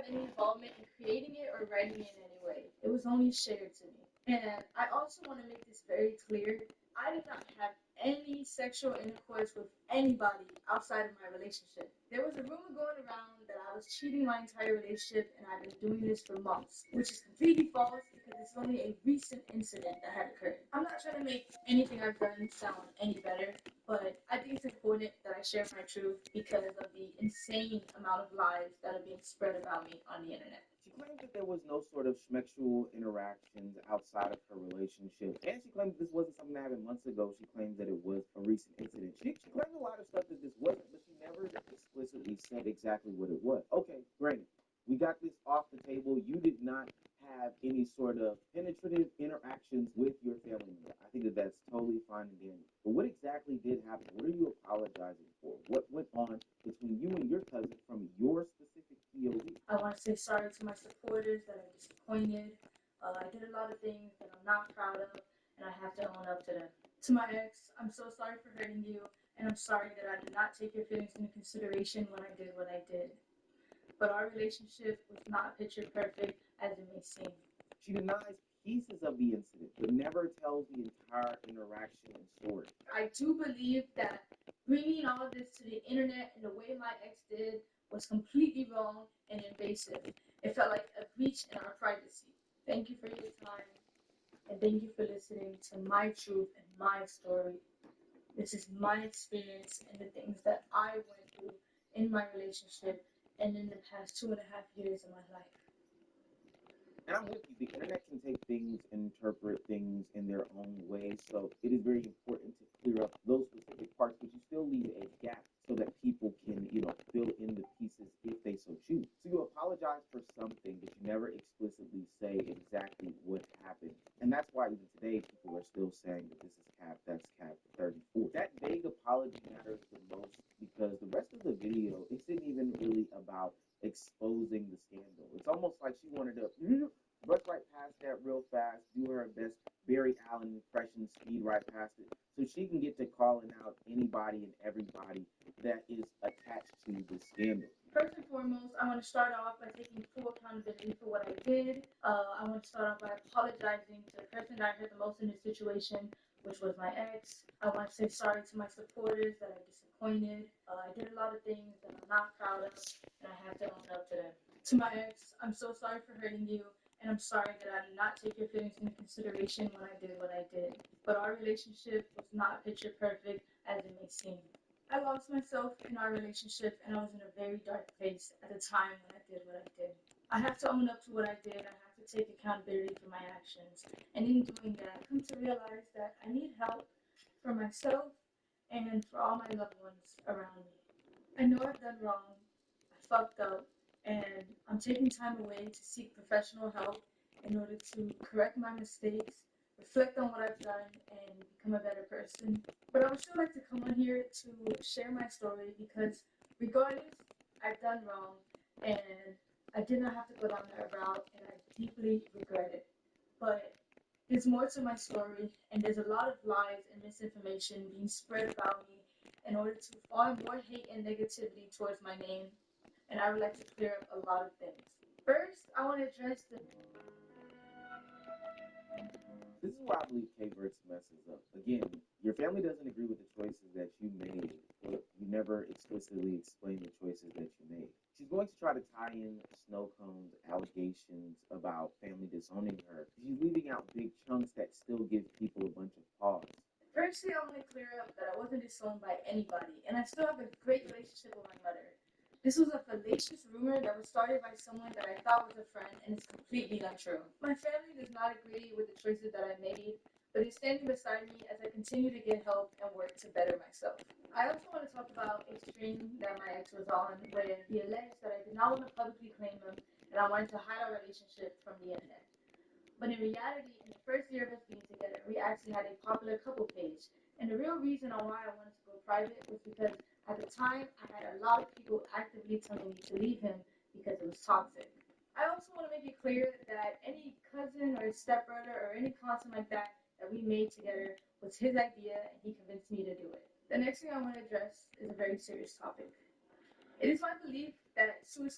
any involvement in creating it or writing it in any way. It was only shared to me. And I also want to make this very clear. I did not have any sexual intercourse with anybody outside of my relationship. There was a rumor going around that I was cheating my entire relationship and I've been doing this for months, which is completely false because it's only a recent incident that had occurred. I'm not trying to make anything I've done sound any better, but I think it's important that I share my truth because of the insane amount of lies that are being spread about me on the internet. She claimed that there was no sort of sexual interactions outside of her relationship, and she claimed this wasn't something that happened months ago. She claimed that it was a recent incident. She claimed a lot of stuff that this wasn't, but she never explicitly said exactly what it was. Okay, great. We got this off the table. You did not have any sort of penetrative interactions with your family member. I think that that's totally fine and dandy. But what exactly did happen? What are you apologizing for? What went on between you and your cousin from your specific POV? I want to say sorry to my supporters that are disappointed. I did a lot of things that I'm not proud of, and I have to own up to them. To my ex, I'm so sorry for hurting you, and I'm sorry that I did not take your feelings into consideration when I did what I did. But our relationship was not picture perfect as it may seem. She denies pieces of the incident, but never tells the entire interaction and story. I do believe that bringing all of this to the internet in the way my ex did was completely wrong and invasive. It felt like a breach in our privacy. Thank you for your time, and thank you for listening to my truth and my story. This is my experience and the things that I went through in my relationship and in the past 2.5 years of my life. And I'm with you. The internet can take things and interpret things in their own way. So it is very important to clear up those specific parts, but you still leave a gap so that people can, fill in the pieces if they so choose. So you apologize for something, but you never explicitly say exactly what happened. And that's why even today people are still saying that this is cap, that's cap 34. That vague apology matters the most because the rest of the video isn't even really about exposing the scandal. It's almost like she wanted to rush right past that real fast, do her best Barry Allen impression, speed right past it, so she can get to calling out anybody and everybody that is attached to the scandal. First and foremost, I want to start off by taking full accountability for what I did. I want to start off by apologizing to the person that I hurt the most in this situation, which was my ex. I want to say sorry to my supporters that are disappointed. I did a lot of things that I'm not proud of, and I have to own up to them. To my ex, I'm so sorry for hurting you, and I'm sorry that I did not take your feelings into consideration when I did what I did. But our relationship was not picture perfect as it may seem. I lost myself in our relationship and I was in a very dark place at the time when I did what I did. I have to own up to what I did. I have to take accountability for my actions. And in doing that, I've come to realize that I need help for myself and for all my loved ones around me. I know I've done wrong. I fucked up. And I'm taking time away to seek professional help in order to correct my mistakes, reflect on what I've done, and become a better person. But I would still like to come on here to share my story because regardless, I've done wrong and I did not have to go down that route and I deeply regret it. But there's more to my story and there's a lot of lies and misinformation being spread about me in order to farm more hate and negativity towards my name. And I would like to clear up a lot of things. First, I want to address the This is where I believe Kay Burt's messes up. Again, your family doesn't agree with the choices that you made, but you never explicitly explain the choices that you made. She's going to try to tie in Snow Cone's allegations about family disowning her. She's leaving out big chunks that still give people a bunch of pause. Firstly, I want to clear up that I wasn't disowned by anybody, and I still have a great relationship with my mother. This was a fallacious rumor that was started by someone that I thought was a friend, and it's completely untrue. My family does not agree with the choices that I made, but is standing beside me as I continue to get help and work to better myself. I also want to talk about a string that my ex was on, where he alleged that I did not want to publicly claim him, and I wanted to hide our relationship from the internet. But in reality, in the first year of us being together, we actually had a popular couple page. And the real reason on why I wanted to go private was because at the time, I had a lot of people actively telling me to leave him because it was toxic. I also want to make it clear that any cousin or stepbrother or any content like that that we made together was his idea and he convinced me to do it. The next thing I want to address is a very serious topic. It is my belief that suicide